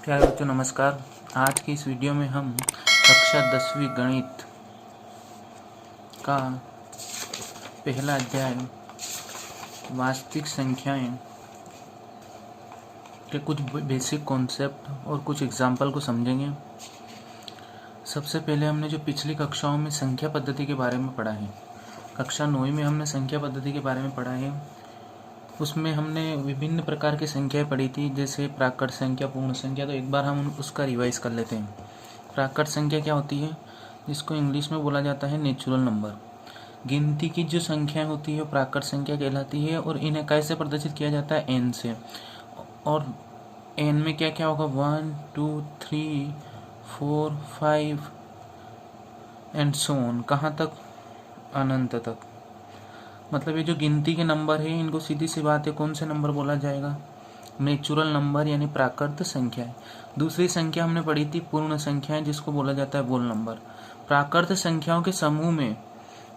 प्यारे बच्चों नमस्कार। आज की इस वीडियो में हम कक्षा 10वीं गणित का पहला अध्याय वास्तविक संख्याएं के कुछ बेसिक कॉन्सेप्ट और कुछ एग्जाम्पल को समझेंगे। सबसे पहले हमने जो पिछली कक्षाओं में संख्या पद्धति के बारे में पढ़ा है, कक्षा 9वीं में हमने संख्या पद्धति के बारे में पढ़ा है। उसमें हमने विभिन्न प्रकार की संख्याएं पढ़ी थी, जैसे प्राकृत संख्या, पूर्ण संख्या। तो एक बार हम उसका रिवाइज कर लेते हैं। प्राकृत संख्या क्या होती है, जिसको इंग्लिश में बोला जाता है नेचुरल नंबर। गिनती की जो संख्या होती है वो प्राकृत संख्या कहलाती है और इन्हें कैसे प्रदर्शित किया जाता है, एन से। और एन में क्या क्या होगा, 1 2 3 4 5 एंड सो ऑन, कहाँ तक, अनंत तक। मतलब ये जो गिनती के नंबर है, इनको सीधी सी बात है कौन से नंबर बोला जाएगा, नेचुरल नंबर यानी प्राकृत संख्या है। दूसरी संख्या हमने पढ़ी थी पूर्ण संख्या, जिसको बोला जाता है होल नंबर। प्राकृत संख्याओं के समूह में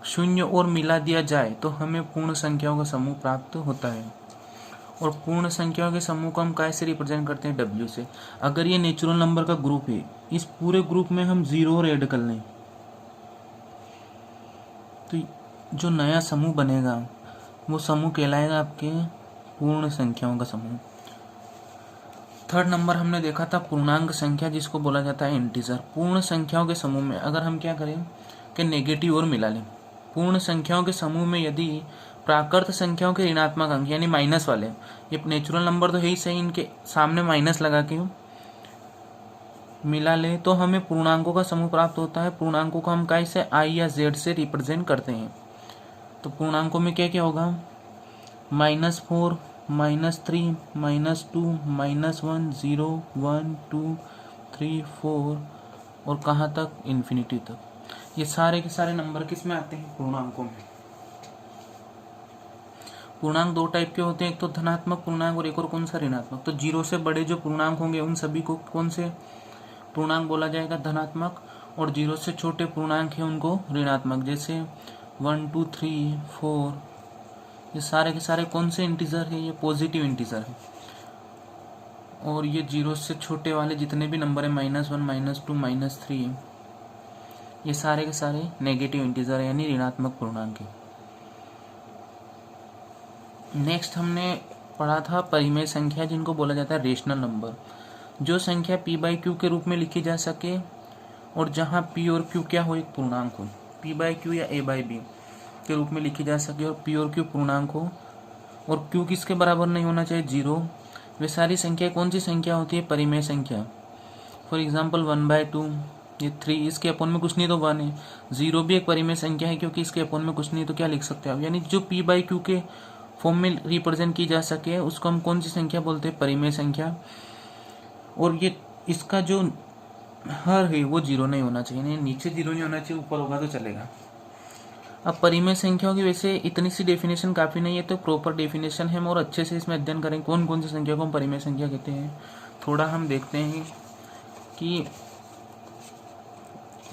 शून्य और मिला दिया जाए तो हमें पूर्ण संख्याओं का समूह प्राप्त होता है। और पूर्ण संख्याओं के समूह को हम कैसे रिप्रेजेंट करते हैं, W से। अगर ये नेचुरल नंबर का ग्रुप है, इस पूरे ग्रुप में हम 0 और ऐड कर लें तो जो नया समूह बनेगा वो समूह कहलाएगा आपके पूर्ण संख्याओं का समूह। थर्ड नंबर हमने देखा था पूर्णांक संख्या, जिसको बोला जाता है इंटीजर। पूर्ण संख्याओं के समूह में अगर हम क्या करें कि नेगेटिव और मिला लें। पूर्ण संख्याओं के समूह में यदि प्राकृत संख्याओं के ऋणात्मक अंक यानी माइनस वाले, ये नेचुरल नंबर तो है ही सही, इनके सामने माइनस लगा के मिला ले तो हमें पूर्णांकों का समूह प्राप्त होता है। पूर्णांकों को हम कैसे, I या Z से रिप्रेजेंट करते हैं। तो पूर्णांकों में क्या क्या होगा, -4 -3 -2 -1 0 1 2 3 4 और कहाँ तक, इन्फिनिटी तक। ये सारे के सारे नंबर किस में आते हैं, पूर्णांकों में। पूर्णांक दो टाइप के होते हैं, एक तो धनात्मक पूर्णांक और एक और कौन सा, ऋणात्मक। तो 0 से बड़े जो पूर्णांक होंगे उन सभी को कौन से पूर्णांक बोला जाएगा, धनात्मक। और 0 से छोटे पूर्णांक है उनको ऋणात्मक, जैसे 1 2 3 4। ये सारे के सारे कौन से इंटीजर है, ये पॉजिटिव इंटीजर है। और ये 0 से छोटे वाले जितने भी नंबर है, -1 -2 -3, ये सारे के सारे नेगेटिव इंटीजर है यानी ऋणात्मक पूर्णांक है। नेक्स्ट हमने पढ़ा था परिमेय संख्या, जिनको बोला जाता है रेशनल नंबर। जो संख्या p/q के रूप में लिखी जा सके और जहां p और q क्या हो, एक पूर्णांक हो, p/q या a/b के रूप में लिखी जा सके और p और q पूर्णांक हो और q किसके बराबर नहीं होना चाहिए, 0। वे सारी संख्या कौन सी संख्या होती है, परिमेय संख्या। फॉर एग्जाम्पल 1/2, ये 3, इसके अपोन में कुछ नहीं तो 1 है। 0 भी एक परिमेय संख्या है क्योंकि इसके अपोन में कुछ नहीं, तो क्या लिख सकते हैं आप, यानी जो p/q के फॉर्म में रिप्रेजेंट की जा सके उसको हम कौन सी संख्या बोलते हैं, परिमेय संख्या। और ये इसका जो हर है वो 0 नहीं होना चाहिए, नहीं नीचे 0 नहीं होना चाहिए, ऊपर होगा तो चलेगा। अब परिमेय संख्याओं की वैसे इतनी सी डेफिनेशन काफ़ी नहीं है, तो प्रॉपर डेफिनेशन है, हम और अच्छे से इसमें अध्ययन करें कौन कौन सी संख्या को हम परिमेय संख्या कहते हैं। थोड़ा हम देखते हैं कि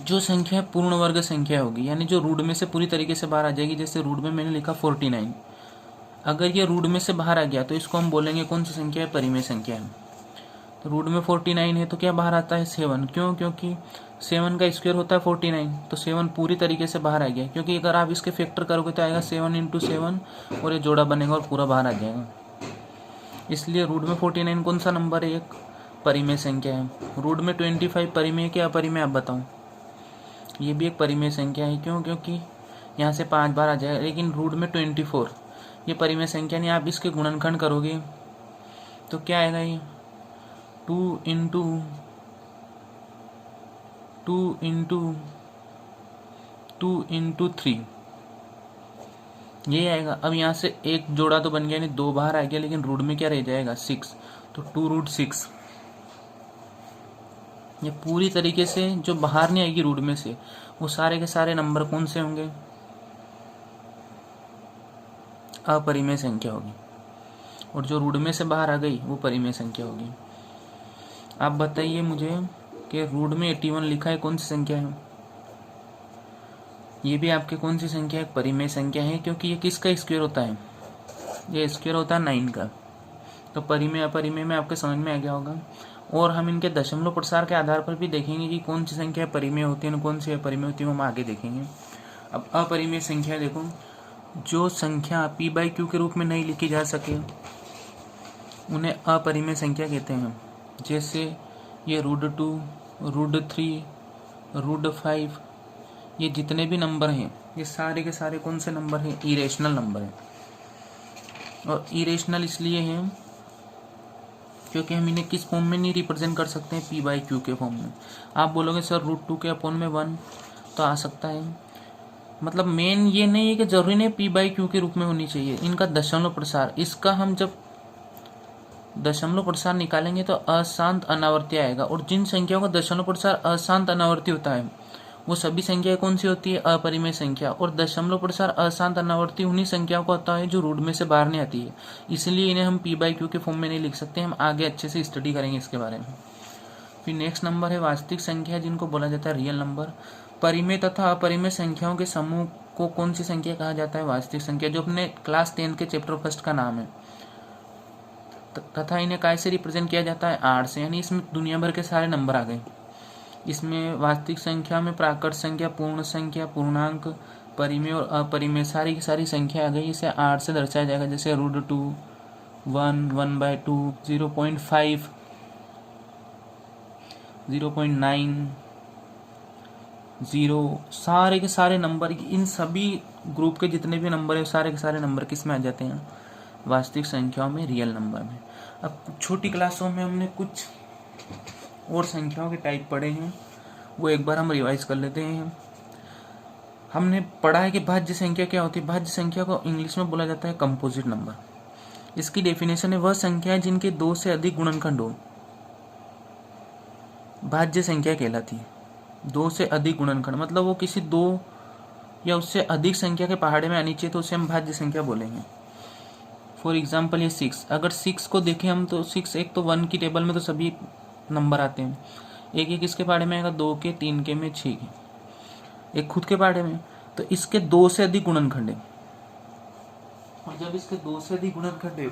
जो संख्या पूर्ण वर्ग संख्या होगी, यानी जो रूट में से पूरी तरीके से बाहर आ जाएगी। जैसे रूट में मैंने लिखा 49, अगर ये रूट में से बाहर आ गया तो इसको हम बोलेंगे कौन सी संख्या है, परिमेय संख्या है। तो रूट में 49 है तो क्या बाहर आता है, 7। क्यों, क्योंकि 7 का स्क्वायर होता है 49, तो 7 पूरी तरीके से बाहर आ गया। क्योंकि अगर आप इसके फैक्टर करोगे तो आएगा 7 × 7 और ये जोड़ा बनेगा और पूरा बाहर आ जाएगा। इसलिए रूट में 49 कौन सा नंबर है, एक परिमेय संख्या है। रूट में 25 परिमेय क्या अपरिमेय, आप बताओ। ये भी एक परिमेय संख्या है। क्यों, क्योंकि यहाँ से 5 बार आ जाएगा। लेकिन रूट में 24 ये परिमेय संख्या नहीं। आप इसके गुणनखंड करोगे तो क्या आएगा, ये 2 × 3 ये आएगा। अब यहाँ से एक जोड़ा तो बन गया, नहीं 2 बाहर आ गया, लेकिन रूट में क्या रह जाएगा, 6। तो 2√6। ये पूरी तरीके से जो बाहर नहीं आएगी रूट में से, वो सारे के सारे नंबर कौन से होंगे, अपरिमेय संख्या होगी। और जो रूट में से बाहर आ गई वो परिमेय संख्या होगी। आप बताइए मुझे कि रूट में 81 लिखा है, कौन सी संख्या है, ये भी आपके कौन सी संख्या है, परिमेय संख्या है। क्योंकि ये किसका स्क्वायर होता है, ये स्क्वायर होता है 9 का। तो परिमेय अपरिमेय में आपके समझ में आ गया होगा। और हम इनके दशमलव प्रसार के आधार पर भी देखेंगे कि कौन सी संख्या परिमेय होती है, कौन सी अपरिमेय होती है, हम आगे देखेंगे। अब अपरिमेय संख्या देखो, जो संख्या p/q के रूप में नहीं लिखी जा सके उन्हें अपरिमेय संख्या कहते हैं। जैसे ये √2, √3, √5, ये जितने भी नंबर हैं ये सारे के सारे कौन से नंबर हैं? इरेशनल नंबर हैं। और इरेशनल इसलिए हैं क्योंकि हम इन्हें किस फॉर्म में नहीं रिप्रेजेंट कर सकते हैं? p/q के फॉर्म में। आप बोलोगे सर √2 के अपॉन में 1 तो आ सकता है, मतलब मेन ये नहीं है कि जरूरी नहीं p/q के रूप में होनी चाहिए। इनका दशमलव प्रसार, इसका हम जब दशमलव प्रसार निकालेंगे तो अशांत अनावर्ती आएगा। और जिन संख्याओं का दशमलव प्रसार अशांत अनावर्ती होता है वो सभी संख्याएं कौन सी होती है? अपरिमेय संख्या। और दशमलव प्रसार अशांत अनावर्ती उन्हीं संख्याओं का होता है जो रूट में से बाहर नहीं आती है, इसलिए इन्हें हम p/q के फॉर्म में नहीं लिख सकते। हम आगे अच्छे से स्टडी करेंगे इसके बारे में। फिर नेक्स्ट नंबर है वास्तविक संख्या, जिनको बोला जाता है रियल नंबर। परिमेय तथा अपरिमेय संख्याओं के समूह को कौन सी संख्या कहा जाता है? वास्तविक संख्या, जो अपने क्लास 10 के चैप्टर फर्स्ट का नाम है। तथा इन्हें काय से रिप्रेजेंट किया जाता है? 8 से, यानी इसमें दुनिया भर के सारे नंबर आ गए। इसमें वास्तविक संख्या में प्राकृत संख्या, पूर्ण संख्या, पूर्णांक, परिमेय और अपरिमेय सारी की सारी संख्या आ गई। इसे 8 से दर्शाया जाएगा। जैसे √2, 1, 1/2, 0.5, 0.9, 0, सारे के सारे नंबर, इन सभी ग्रुप के जितने भी नंबर है सारे के सारे नंबर किस में आ जाते हैं? वास्तविक संख्याओं में, रियल नंबर में। अब छोटी क्लासों में हमने कुछ और संख्याओं के टाइप पढ़े हैं, वो एक बार हम रिवाइज कर लेते हैं। हमने पढ़ा है कि भाज्य संख्या क्या होती है। भाज्य संख्या को इंग्लिश में बोला जाता है कंपोजिट नंबर। इसकी डेफिनेशन है वह संख्या जिनके 2 से अधिक गुणनखंड हो, भाज्य संख्या कहलाती है। 2 से अधिक गुणनखंड मतलब वो किसी 2 या उससे अधिक संख्या के पहाड़े में आनी चाहिए तो उसे हम भाज्य संख्या बोलेंगे। फॉर एग्जाम्पल ये 6, अगर 6 को देखें हम तो 6 एक तो 1 की टेबल में तो सभी नंबर आते हैं, एक किसके पहाड़े में आएगा? 2 के, 3 के में, 6 के, एक खुद के पहाड़े में। तो इसके 2 से अधिक गुणनखंड है, और जब इसके 2 से अधिक गुणनखंड है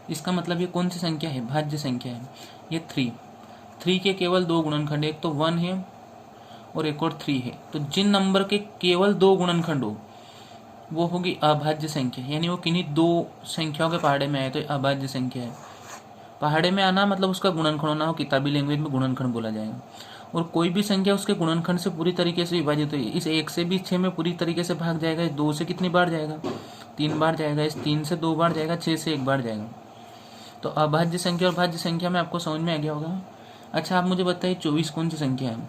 इसका मतलब ये कौन सी संख्या है? भाज्य संख्या है। ये 3 के केवल 2 गुणनखंड, एक तो 1 है और एक और 3 है। तो जिन नंबर के केवल 2 गुणनखंड हो वो होगी अभाज्य संख्या, यानी वो किन्हीं 2 संख्याओं के पहाड़े में आए तो अभाज्य संख्या है। पहाड़े में आना मतलब उसका गुणनखंड होना हो, किताबी लैंग्वेज में गुणनखंड बोला जाएगा। और कोई भी संख्या उसके गुणनखंड से पूरी तरीके से विभाजित हुई, इस 1 से भी 6 में पूरी तरीके से भाग जाएगा। इस 2 से कितनी बार जाएगा? 3 बार जाएगा। इस 3 से 2 बार जाएगा, 6 से 1 बार जाएगा। तो अभाज्य संख्या और भाज्य संख्या में आपको समझ में आ गया होगा। अच्छा, आप मुझे बताइए 24 कौन सी संख्या है?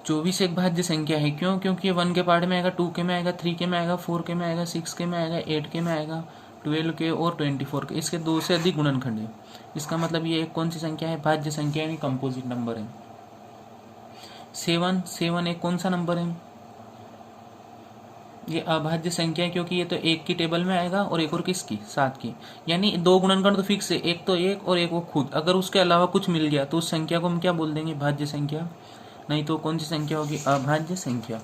24 एक भाज्य संख्या है। क्यों? क्योंकि ये 1 के पहाड़े में आएगा, 2 के में आएगा, 3 के में आएगा, 4 के में आएगा, 6 के में आएगा, 8 के में आएगा, 12 के और 24 के। इसके 2 से अधिक गुणनखंड है। इसका मतलब ये एक कौन सी संख्या है? भाज्य संख्या, यानी कंपोजिट नंबर है। 7 एक कौन सा नंबर है? ये अभाज्य संख्या है क्योंकि ये तो 1 की टेबल में आएगा और एक और किसकी? 7 की। यानी 2 गुणनखंड तो फिक्स है, एक तो 1 और एक वो खुद। अगर उसके अलावा कुछ मिल गया तो उस संख्या को हम क्या बोल देंगे? भाज्य संख्या। नहीं तो कौन सी संख्या होगी? अभाज्य संख्या।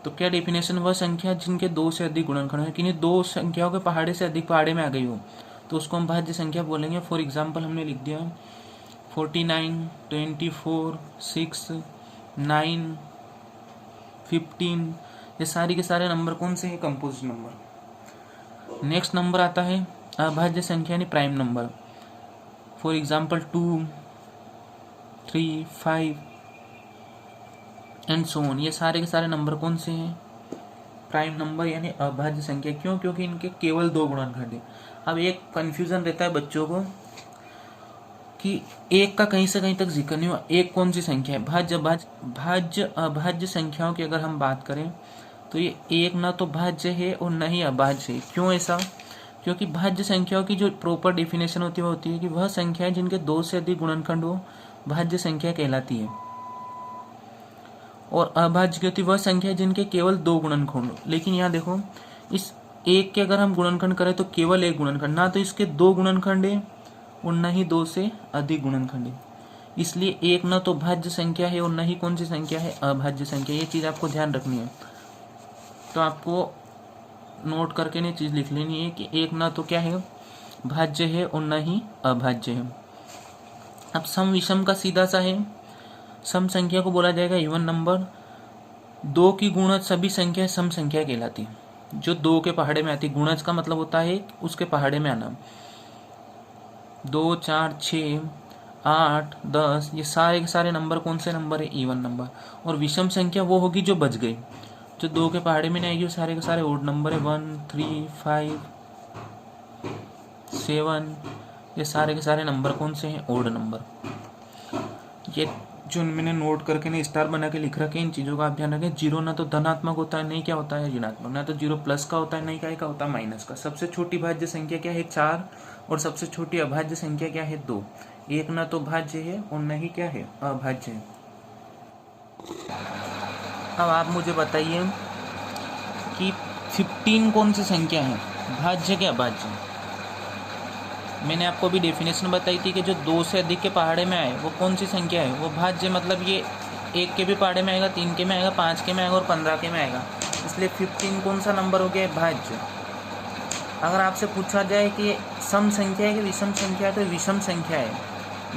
तो क्या डेफिनेशन? वह संख्या जिनके 2 से अधिक गुणनखंड है, किन्हीं 2 संख्याओं के पहाड़े से अधिक पहाड़े में आ गई हो तो उसको हम भाज्य संख्या बोलेंगे। फॉर एग्जाम्पल हमने लिख दिया 49, 24, 6, 9, 15, ये सारी के सारे नंबर कौन से हैं? Composite number. नेक्स्ट नंबर आता है अभाज्य संख्या यानी prime number. For example 2, 3, 5 and so on, ये सारे के सारे नंबर कौन से हैं? प्राइम नंबर यानी अभाज्य संख्या। क्यों? क्योंकि इनके केवल 2 गुणनखंड हैं। अब एक कंफ्यूजन रहता है बच्चों को कि 1 का कहीं से कहीं तक जिक्र नहीं हुआ। 1 कौन सी संख्या है? भाज्य अभाज्य संख्याओं की अगर हम बात करें तो ये 1 ना तो भाज्य है और न ही अभाज्य है। क्यों ऐसा? क्योंकि भाज्य संख्याओं की जो प्रॉपर डेफिनेशन होती है वो होती है कि वह संख्याएं जिनके 2 से अधिक गुणनखंड हो भाज्य संख्या कहलाती है। और अभाज्य होती वह संख्या जिनके केवल 2 गुणनखंड हो। लेकिन यहाँ देखो, इस 1 के अगर हम गुणनखंड करें तो केवल 1 गुणनखंड, ना तो इसके 2 गुणनखंड है और न ही 2 से अधिक गुणनखंड है। इसलिए 1 न तो भाज्य संख्या है और न ही कौन सी संख्या है? अभाज्य संख्या। ये चीज़ आपको ध्यान रखनी है। तो आपको नोट करके नहीं चीज़ लिख लेनी है कि 1 ना तो क्या है? भाज्य है और न ही अभाज्य है। अब सम विषम का सीधा सा है, सम संख्या को बोला जाएगा इवन नंबर। दो की गुणज सभी संख्या सम संख्या कहलाती है, जो दो के पहाड़े में आती। गुणज का मतलब होता है उसके पहाड़े में आना। 2, 4, 6, 8, 10 ये सारे के सारे नंबर कौन से नंबर है? Even number. और विषम संख्या वो होगी जो बच गई, जो दो के पहाड़े में नहीं आएगी, वो सारे के सारे ओड नंबर है। 1, 3, 5, 7 ये सारे के सारे नंबर कौन से हैं? Odd number. ये जो मैंने नोट करके ना स्टार बना के लिख रखे, इन चीज़ों का आप ध्यान रखें। जीरो ना तो धनात्मक होता है, नहीं क्या होता है? ऋणात्मक। ना तो जीरो प्लस का होता है, नहीं क्या होता है? माइनस का। सबसे छोटी भाज्य संख्या क्या है? 4। और सबसे छोटी अभाज्य संख्या क्या है? 2। एक ना तो भाज्य है और न ही क्या है? अभाज्य है। अब आप मुझे बताइए कि 15 कौन सी संख्या है? भाज्य क्या अभाज्य? मैंने आपको अभी डेफिनेशन बताई थी कि जो 2 से अधिक के पहाड़े में आए वो कौन सी संख्या है? वो भाज्य। मतलब ये 1 के भी पहाड़े में आएगा, 3 के में आएगा, 5 के में आएगा और 15 के में आएगा। इसलिए 15 कौन सा नंबर हो गया? भाज्य। अगर आपसे पूछा जाए कि सम संख्या है कि विषम संख्या है, तो विषम संख्या है।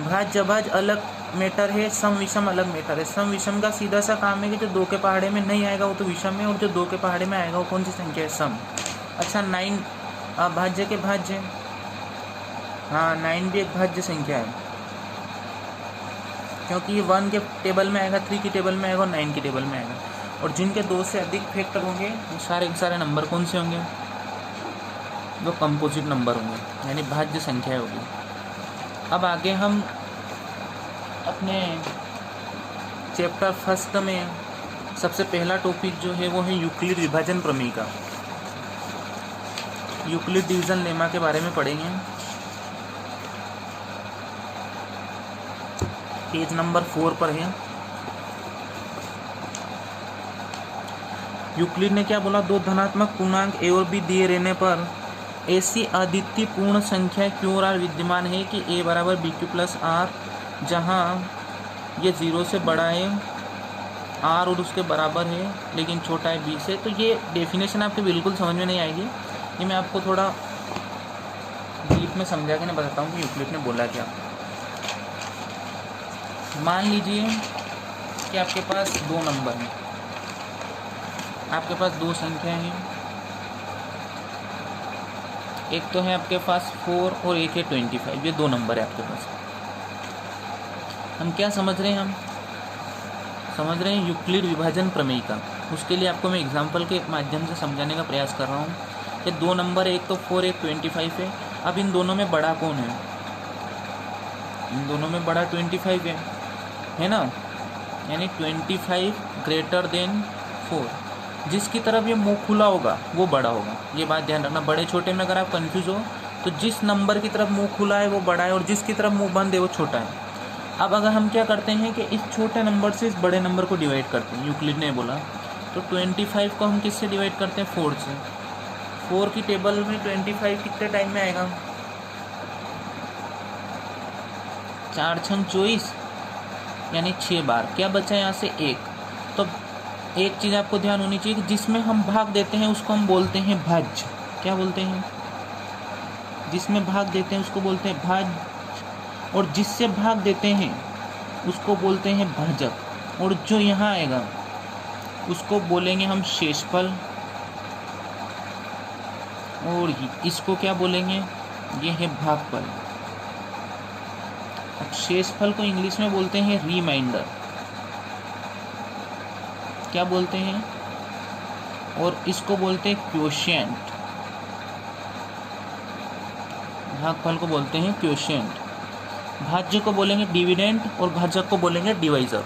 भाज्य अभाज्य अलग मैटर है, सम विषम अलग मैटर है। सम विषम का सीधा सा काम है कि जो 2 के पहाड़े में नहीं आएगा वो तो विषम है, और जो 2 के पहाड़े में आएगा वो कौन सी संख्या है? सम। अच्छा, 9 अभाज्य के भाज्य? हाँ, 9 भी एक भाज्य संख्या है, क्योंकि ये 1 के टेबल में आएगा, 3 की टेबल में आएगा और 9 की टेबल में आएगा। और जिनके 2 से अधिक फैक्टर होंगे वो सारे के सारे नंबर कौन से होंगे? वो कंपोजिट नंबर होंगे, यानी भाज्य संख्या होगी। अब आगे हम अपने चैप्टर फर्स्ट में सबसे पहला टॉपिक जो है वो है यूक्लिड विभाजन प्रमेय का। यूक्लिड डिवीजन लेमा के बारे में पढ़ेंगे। पेज नंबर 4 पर है। यूक्लिड ने क्या बोला? 2 धनात्मक पूर्णांक ए और बी दिए रहने पर ऐसी अद्वितीय पूर्ण संख्या क्यू और आर विद्यमान है कि ए बराबर बी क्यू प्लस आर, जहाँ ये 0 से बड़ा है, आर और उसके बराबर है लेकिन छोटा है बी से। तो ये डेफिनेशन आपके बिल्कुल समझ में नहीं आएगी, ये मैं आपको थोड़ा डीप में समझा के ना बताता हूँ कि यूक्लिड ने बोला क्या। मान लीजिए कि आपके पास 2 नंबर हैं, आपके पास 2 संख्या हैं। एक तो है आपके पास 4 और एक है 25। ये 2 नंबर है आपके पास। हम क्या समझ रहे हैं? हम समझ रहे हैं यूक्लिड विभाजन प्रमेय का। उसके लिए आपको मैं एग्जांपल के माध्यम से समझाने का प्रयास कर रहा हूँ कि 2 नंबर, एक तो 4 एक 25 है। अब इन दोनों में बड़ा कौन है? इन दोनों में बड़ा 25 है ना, यानी 25 ग्रेटर देन 4। जिसकी तरफ ये मुंह खुला होगा वो बड़ा होगा। ये बात ध्यान रखना। बड़े छोटे में अगर आप कंफ्यूज हो तो जिस नंबर की तरफ मुंह खुला है वो बड़ा है और जिसकी तरफ मुंह बंद है वो छोटा है। अब अगर हम क्या करते हैं कि इस छोटे नंबर से इस बड़े नंबर को डिवाइड करते हैं, यूक्लिड ने बोला, तो 25 को हम किससे डिवाइड करते हैं? 4 से। 4 की टेबल में 25 कितने टाइम में आएगा? 4 छंग 24, यानी 6 बार। क्या बचा यहाँ से? 1। तो एक चीज़ आपको ध्यान होनी चाहिए कि जिसमें हम भाग देते हैं उसको हम बोलते हैं भाज्य। क्या बोलते हैं? जिसमें भाग देते हैं उसको बोलते हैं भाज्य, और जिससे भाग देते हैं उसको बोलते हैं भाजक। और जो यहाँ आएगा उसको बोलेंगे हम शेषफल, और इसको क्या बोलेंगे? ये है भागफल। अब शेषफल को इंग्लिश में बोलते हैं रिमाइंडर। क्या बोलते हैं? और इसको बोलते हैं क्वोशिएंट। भागफल को बोलते हैं क्वोशिएंट। भाज्य को बोलेंगे डिविडेंड और भाजक को बोलेंगे डिवाइजर।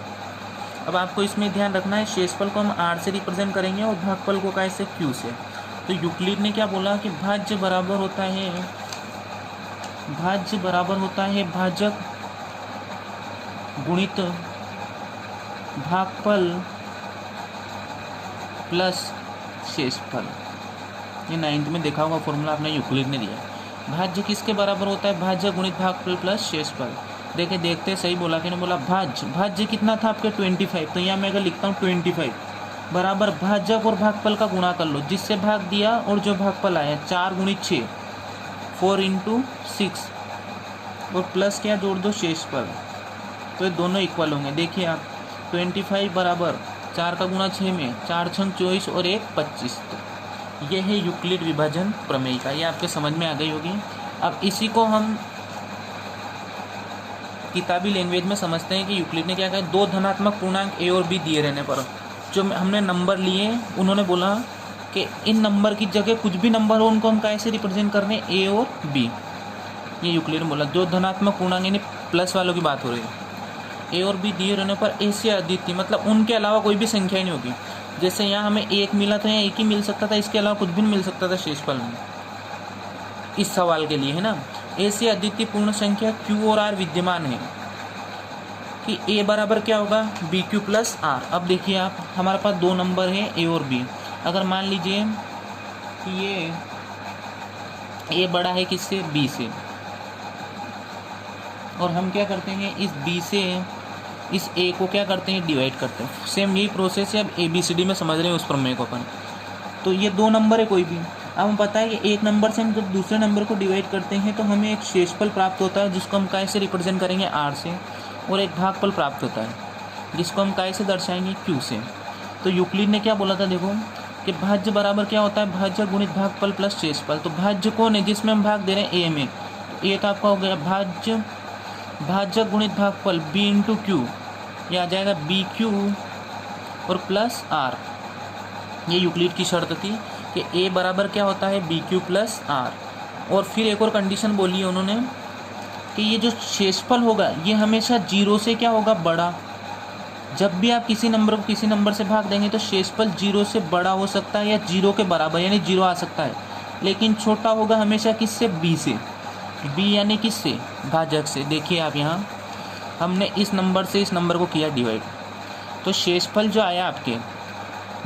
अब आपको इसमें ध्यान रखना है, शेषफल को हम आर से रिप्रेजेंट करेंगे और भागफल को कैसे? क्यू से। तो यूक्लिड ने क्या बोला कि भाज्य बराबर होता है भाजक गुणित भागफल प्लस शेषफल। ये 9th में देखा होगा फॉर्मूला आपने, यूक्लिड ने दिया। भाज्य किसके बराबर होता है? भाज्य गुणित भागफल प्लस शेषफल। देखते सही बोला कि नहीं बोला? भाज्य कितना था आपके? 25। तो यहाँ मैं अगर लिखता हूँ 25 बराबर भाजक और भागफल का गुणा कर लो, जिससे भाग दिया और जो भागफल आया 4 गुणित 6 4 इंटू 6 और प्लस क्या जोड़ दो शेषफल, तो ये दोनों इक्वल होंगे। देखिए आप 25 बराबर 4 का गुणा 6 में 4 छंग 24 और 1 25। तो ये है यूक्लिड विभाजन प्रमेय का, ये आपके समझ में आ गई होगी। अब इसी को हम किताबी लैंग्वेज में समझते हैं कि यूक्लिड ने क्या कहा, दो धनात्मक पूर्णांक ए और बी दिए रहने पर जो हमने नंबर लिए, उन्होंने बोला कि इन नंबर की जगह कुछ भी नंबर हो उनको हम कैसे रिप्रेजेंट कर रहे हैं, ए और बी। ये यूक्लिड ने बोला। दो धनात्मक पूर्णांक यानी प्लस वालों की बात हो रही है, ए और बी दिए रहने पर ए से अद्वितीय मतलब उनके अलावा कोई भी संख्या नहीं होगी। जैसे यहाँ हमें एक मिला था, यहाँ एक ही मिल सकता था, इसके अलावा कुछ भी नहीं मिल सकता था शेषफल में, इस सवाल के लिए, है ना। ए से अद्वितीय पूर्ण संख्या क्यू और आर विद्यमान है कि ए बराबर क्या होगा, बी क्यू प्लस आर। अब देखिए आप, हमारे पास दो नंबर है ए और बी। अगर मान लीजिए कि ये ए बड़ा है किससे, बी से, और हम क्या करते हैं, इस बी से इस ए को क्या करते हैं, डिवाइड करते हैं। सेम यही प्रोसेस है, अब ए बी सी डी में समझ रहे हैं उस प्रमेय को अपन। तो ये दो नंबर है कोई भी, अब हम पता है कि एक नंबर से हम जब दूसरे नंबर को डिवाइड करते हैं तो हमें एक शेषफल प्राप्त होता है जिसको हम कैसे रिप्रेजेंट करेंगे, आर से, और एक भागफल प्राप्त होता है जिसको हम कैसे दर्शाएंगे, क्यू से। तो यूक्लिड ने क्या बोला था, देखो कि भाज्य बराबर क्या होता है, भाज्य गुणित भागफल प्लस शेषफल। तो भाज्य कौन है, जिसमें हम भाग दे रहे हैं ए में, तो ये तो आपका हो गया भाज्य गुणित भागफल बी इंटू क्यू, यह आ जाएगा बी क्यू और प्लस आर। ये यूक्लिड की शर्त थी कि ए बराबर क्या होता है, बी क्यू प्लस आर। और फिर एक और कंडीशन बोली है उन्होंने कि ये जो शेषफल होगा ये हमेशा जीरो से क्या होगा, बड़ा। जब भी आप किसी नंबर को किसी नंबर से भाग देंगे तो शेषफल जीरो से बड़ा हो सकता है या जीरो के बराबर यानी जीरो आ सकता है, लेकिन छोटा होगा हमेशा किससे, बी से। बी यानी किससे, भाजक से। देखिए आप यहाँ हमने इस नंबर से इस नंबर को किया डिवाइड, तो शेषफल जो आया आपके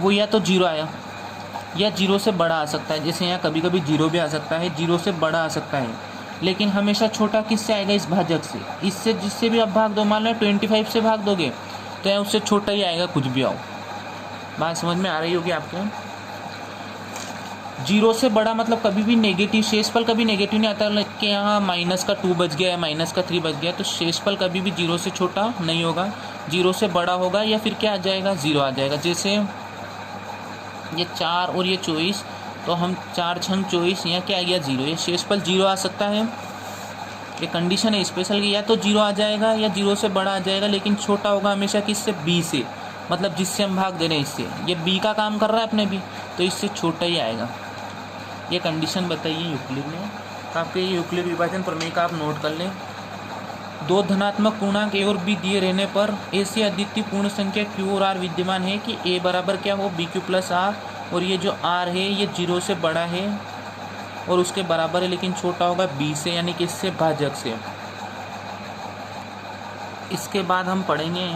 वो या तो जीरो आया या जीरो से बड़ा आ सकता है। जैसे यहाँ कभी कभी जीरो भी आ सकता है, जीरो से बड़ा आ सकता है, लेकिन हमेशा छोटा किससे आएगा, इस भाजक से। इससे जिससे भी आप भाग दो, मान लो 25 से भाग दोगे तो यहाँ उससे छोटा ही आएगा, कुछ भी आओ। बात समझ में आ रही होगी आपको। जीरो से बड़ा मतलब कभी भी नेगेटिव, शेषफल कभी नेगेटिव नहीं आता कि यहाँ माइनस का 2 बच गया या माइनस का 3 बच गया, तो शेषफल कभी भी जीरो से छोटा नहीं होगा, जीरो से बड़ा होगा या फिर क्या आ जाएगा, जीरो आ जाएगा। जैसे ये 4 और ये 24, तो हम 4 छंग 24, यहाँ क्या आ गया, जीरो। ये शेषफल जीरो आ सकता है, ये कंडीशन है स्पेशल की, या तो जीरो आ जाएगा या जीरो से बड़ा आ जाएगा, लेकिन छोटा होगा हमेशा किससे, बी से, मतलब जिससे हम भाग दे रहे हैं इससे। ये बी का काम कर रहा है अपने भी, तो इससे छोटा ही आएगा। ये कंडीशन बताइए यूक्लिड ने। आपके ये यूक्लिड विभाजन प्रमेय का आप नोट कर लें। दो धनात्मक पूर्णांक ए और बी दिए रहने पर ए से अद्वितीय पूर्ण संख्या क्यू और आर विद्यमान है कि ए बराबर क्या हो, बी क्यू प्लस आर, और ये जो आर है ये जीरो से बड़ा है और उसके बराबर है लेकिन छोटा होगा बी से, यानी कि इससे भाजक से। इसके बाद हम पढ़ेंगे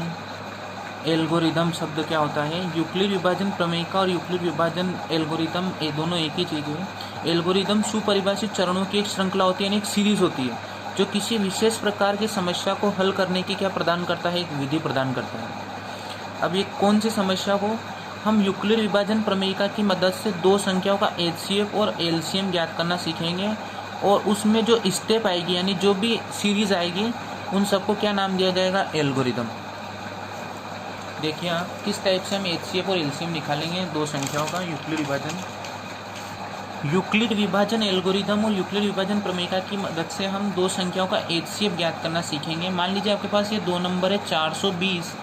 एल्गोरिदम शब्द क्या होता है। यूक्लिड विभाजन प्रमेय का और यूक्लिड विभाजन एल्गोरिदम ये दोनों एक ही चीज़ है। एल्गोरिदम सुपरिभाषित चरणों की एक श्रृंखला होती है, यानी एक सीरीज होती है जो किसी विशेष प्रकार की समस्या को हल करने की क्या प्रदान करता है, एक विधि प्रदान करता है। अब ये कौन सी समस्या को हम यूक्लिड विभाजन प्रमेयिका की मदद से दो संख्याओं का एचसीएफ और एलसीएम ज्ञात करना सीखेंगे, और उसमें जो स्टेप आएगी यानी जो भी सीरीज आएगी उन सबको क्या नाम दिया जाएगा, एल्गोरिदम। देखिए आप किस टाइप से हम एचसीएफ और एलसीएम निकालेंगे दो संख्याओं का यूक्लिड विभाजन। यूक्लिड विभाजन एल्गोरिदम और यूक्लिड विभाजन प्रमेयिका की मदद से हम दो संख्याओं का एचसीएफ ज्ञात करना सीखेंगे। मान लीजिए आपके पास ये दो नंबर है 420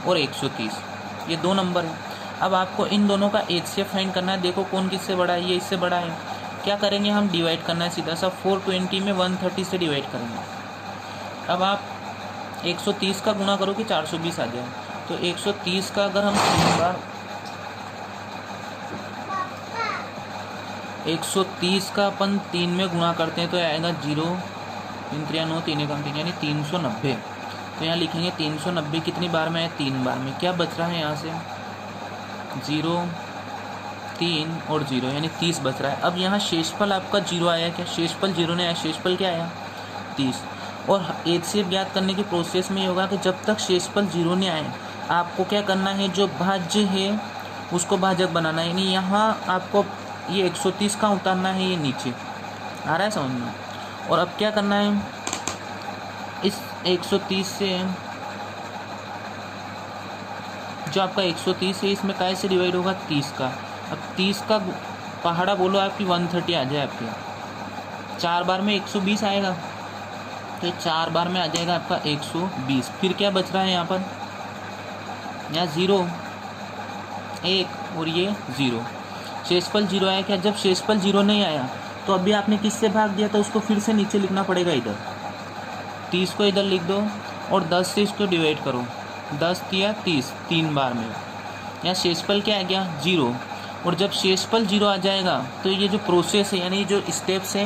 और 130, ये दो नंबर है। अब आपको इन दोनों का एचसीएफ फाइंड करना है। देखो कौन किससे बड़ा है, ये इससे बड़ा है। क्या करेंगे हम, डिवाइड करना है सीधा सा। 420 में 130 से डिवाइड करेंगे। अब आप 130 का गुणा करो कि 420 आ जाए, तो 130 का अगर हम 3 बार 130 का अपन 3 में गुणा करते हैं तो आएगा 0, 3 3 9 3 1 3 यानी 390। तो यहाँ लिखेंगे 390 कितनी बार में है, 3 बार में। क्या बच रहा है यहाँ से, 0 3 और 0 यानी 30 बच रहा है। अब यहाँ शेषफल आपका 0 आया, क्या शेषफल 0 नहीं आया, शेषफल क्या आया, 30। और एचसीएफ ज्ञात करने की प्रोसेस में ये होगा कि जब तक शेषफल 0 नहीं आए आपको क्या करना है, जो भाज्य है उसको भाजक बनाना है। यानी यहाँ आपको ये 130 का उतारना है, ये नीचे आ रहा है समझ में। और अब क्या करना है, इस 130 से जो आपका 130 है इसमें कैसे डिवाइड होगा 30 का। अब 30 का पहाड़ा बोलो आपकी 130 आ जाए आपके, 4 बार में 120 आएगा, तो 4 बार में आ जाएगा आपका 120। फिर क्या बच रहा है यहाँ पर, यहाँ 0 1 और ये 0, शेषफल 0 आया क्या। जब शेषफल 0 नहीं आया तो अभी आपने किससे भाग दिया था उसको फिर से नीचे लिखना पड़ेगा, इधर 30 को इधर लिख दो और 10 से इसको डिवाइड करो, 10 या 30 3 बार में। यहाँ शेषफल क्या आ गया 0, और जब शेषफल 0 आ जाएगा तो ये जो प्रोसेस है यानी जो स्टेप्स है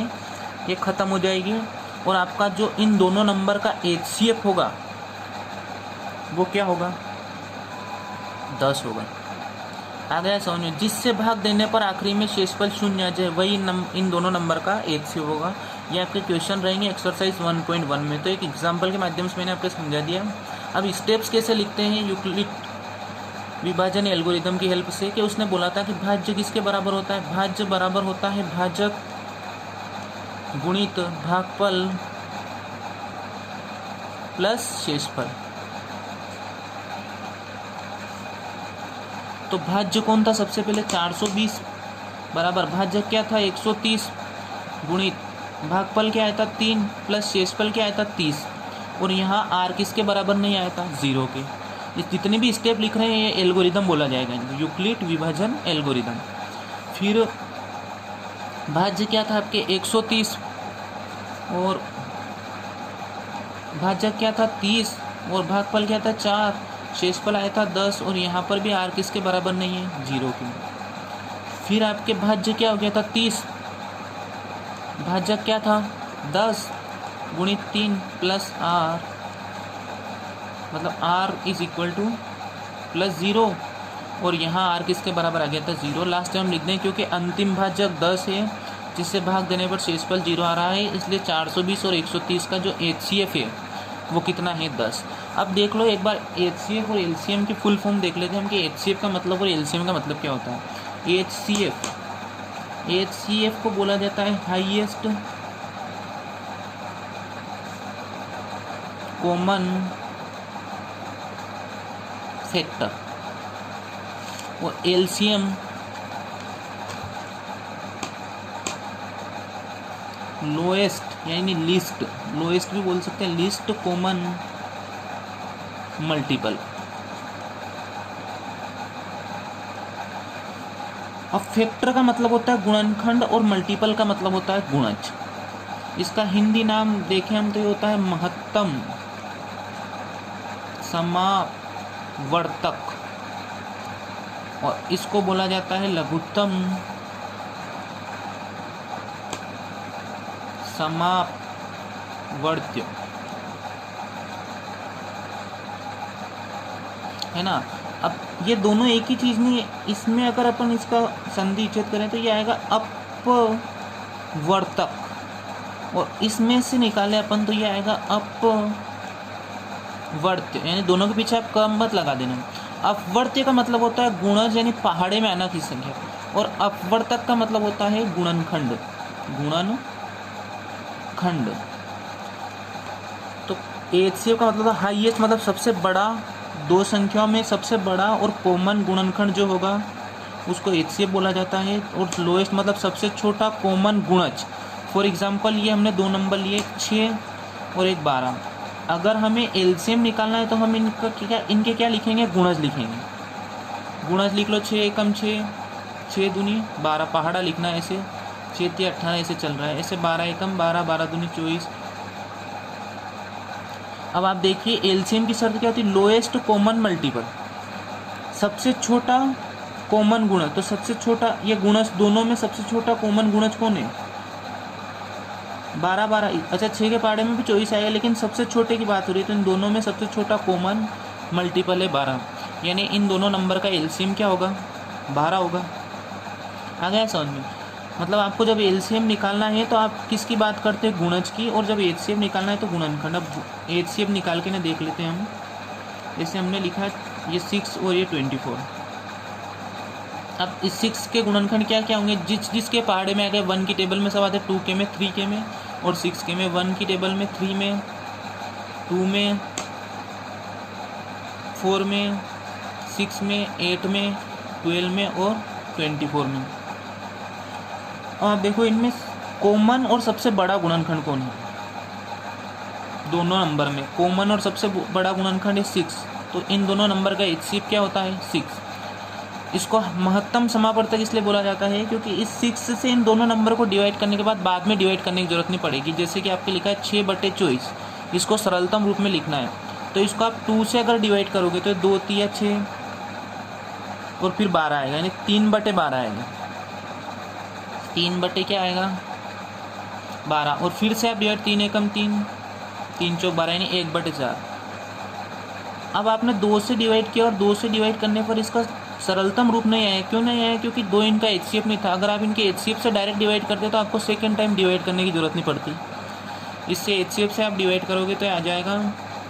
ये ख़त्म हो जाएगी, और आपका जो इन दोनों नंबर का HCF होगा वो क्या होगा 10 होगा। आ गया समझ में। जिससे भाग देने पर आखिरी में शेषफल 0 आ जाए वही इन दोनों नंबर का HCF होगा। ये आपके क्वेश्चन रहेंगे एक्सरसाइज 1.1 में। तो एक एग्जाम्पल के माध्यम से मैंने आपको समझा दिया। अब स्टेप्स कैसे लिखते हैं यूक्लिड विभाजन एल्गोरिथम की हेल्प से, कि उसने बोला था कि भाज्य किसके बराबर होता है, भाज्य बराबर होता है भाजक गुणित भागफल प्लस शेषफल। तो भाज्य कौन था सबसे पहले 420 बराबर भाज्य क्या था 130 गुणित भागफल क्या आया था 3 प्लस शेषफल क्या आया था 30, और यहाँ आर किसके बराबर नहीं आया था 0 के। ये जितनी भी स्टेप लिख रहे हैं ये एल्गोरिदम बोला जाएगा, यूक्लिड विभाजन एल्गोरिदम। फिर भाज्य क्या था आपके 130 और भाज्य क्या था 30 और भागफल क्या था 4, शेषफल आया था 10, और यहाँ पर भी आर किसके बराबर नहीं है 0 के। फिर आपके भाज्य क्या हो गया था 30, भाज्य क्या था 10 गुणित 3 प्लस आर, मतलब R is equal to plus 0, और यहाँ आर किसके बराबर आ गया था 0। लास्ट टाइम लिख दें क्योंकि अंतिम भाजक 10 है जिससे भाग देने पर शेषफल 0 आ रहा है, इसलिए 420 और 130 का जो HCF है वो कितना है 10। अब देख लो एक बार HCF और LCM की फुल फॉर्म देख लेते हैं हम कि HCF का मतलब और LCM का मतलब क्या होता है। HCF को बोला जाता है हाईएस्ट कॉमन फैक्टर, और LCM लोएस्ट यानी लिस्ट, लोएस्ट भी बोल सकते हैं, लिस्ट कॉमन मल्टीपल। अब फैक्टर का मतलब होता है गुणनखंड और मल्टीपल का मतलब होता है गुणज। इसका हिंदी नाम देखें हम तो ये होता है महत्तम समावर्तक, और इसको बोला जाता है लघुत्तम समावर्त्य, है ना। अब ये दोनों एक ही चीज़ नहीं है, इसमें अगर अपन इसका संधि छेद करें तो ये आएगा अपवर्तक, और इसमें से निकाले अपन तो ये आएगा अपवर्त्य, यानी दोनों के पीछे आप कम मत लगा देना। अपवर्त्य का मतलब होता है गुणज यानी पहाड़े में आना की संख्या, और अपवर्तक का मतलब होता है गुणनखंड, गुणनखंड। तो HCF का मतलब हाईएस्ट मतलब सबसे बड़ा, दो संख्याओं में सबसे बड़ा और कॉमन गुणनखंड जो होगा उसको HCF बोला जाता है, और लोएस्ट मतलब सबसे छोटा कॉमन गुणज। फॉर एग्जांपल ये हमने दो नंबर लिए 6 और एक 12, अगर हमें LCM निकालना है तो हम इनके क्या लिखेंगे गुणज लिखेंगे। गुणज लिख लो 6 एकम 6, 6 दूनी 12, पहाड़ा लिखना है ऐसे, 6 3 18 ऐसे चल रहा है, ऐसे 12 एकम 12, 12 दूनी 24। अब आप देखिए LCM की शर्त क्या होती है, लोएस्ट कॉमन मल्टीपल, सबसे छोटा कॉमन गुणज। तो सबसे छोटा ये गुणज दोनों में सबसे छोटा कॉमन गुणज कौन है 12 12, अच्छा 6 के पहाड़े में भी 24 आएगा, लेकिन सबसे छोटे की बात हो रही है तो इन दोनों में सबसे छोटा कॉमन मल्टीपल है 12, यानी इन दोनों नंबर का LCM क्या होगा 12 होगा। आ गया समझ में। मतलब आपको जब LCM निकालना है तो आप किसकी बात करते हैं गुणज की, और जब HCF निकालना है तो गुणनखंड। अब HCF निकाल के ना देख लेते हैं हम। जैसे हमने लिखा ये 6 और ये 24, अब इस 6 के गुणनखंड क्या क्या होंगे, जिसके पहाड़े में आ गए 1 की टेबल में सब आते हैं, 2 के में, 3 के में और 6 के में। 1 की टेबल में, 3 में, 2 में, 4 में, 6 में, 8 में, 12 में और 24 में। अब देखो इनमें कॉमन और सबसे बड़ा गुणनखंड कौन है, दोनों नंबर में कॉमन और सबसे बड़ा गुणनखंड है 6, तो इन दोनों नंबर का HCF क्या होता है 6। इसको महत्तम समापवर्तक इसलिए बोला जाता है क्योंकि इस 6 से इन दोनों नंबर को डिवाइड करने के बाद में डिवाइड करने की जरूरत नहीं पड़ेगी। जैसे कि आपके लिखा है 6/24, इसको सरलतम रूप में लिखना है, तो इसको आप 2 से अगर डिवाइड करोगे तो 2 3 6 और फिर 12 आएगा, यानी 3/12 आएगा। 3 बटे क्या आएगा 12, और फिर से आप डिवाइड 3 एकम 3, 3 चौक 12 यानी 1/4। अब आपने 2 से डिवाइड किया और 2 से डिवाइड करने पर इसका सरलतम रूप नहीं आया। क्यों नहीं आया, क्योंकि 2 इनका HCF नहीं था। अगर आप इनके HCF से डायरेक्ट डिवाइड करते तो आपको सेकेंड टाइम डिवाइड करने की जरूरत नहीं पड़ती। इससे HCF से आप डिवाइड करोगे तो आ जाएगा,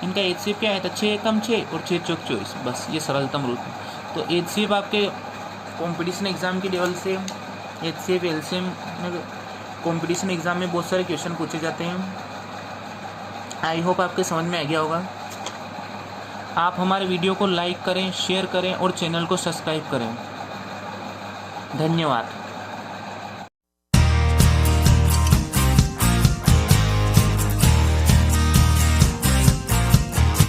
इनका HCF क्या आया था 6 एकम 6 और 6 चौक 24, बस ये सरलतम रूप है। तो HCF आपके कॉम्पिटिशन एग्जाम की लेवल से HCF LCM कॉम्पिटिशन एग्जाम में बहुत सारे क्वेश्चन पूछे जाते हैं। आई होप आपके समझ में आ गया होगा। आप हमारे वीडियो को लाइक करें, शेयर करें और चैनल को सब्सक्राइब करें। धन्यवाद।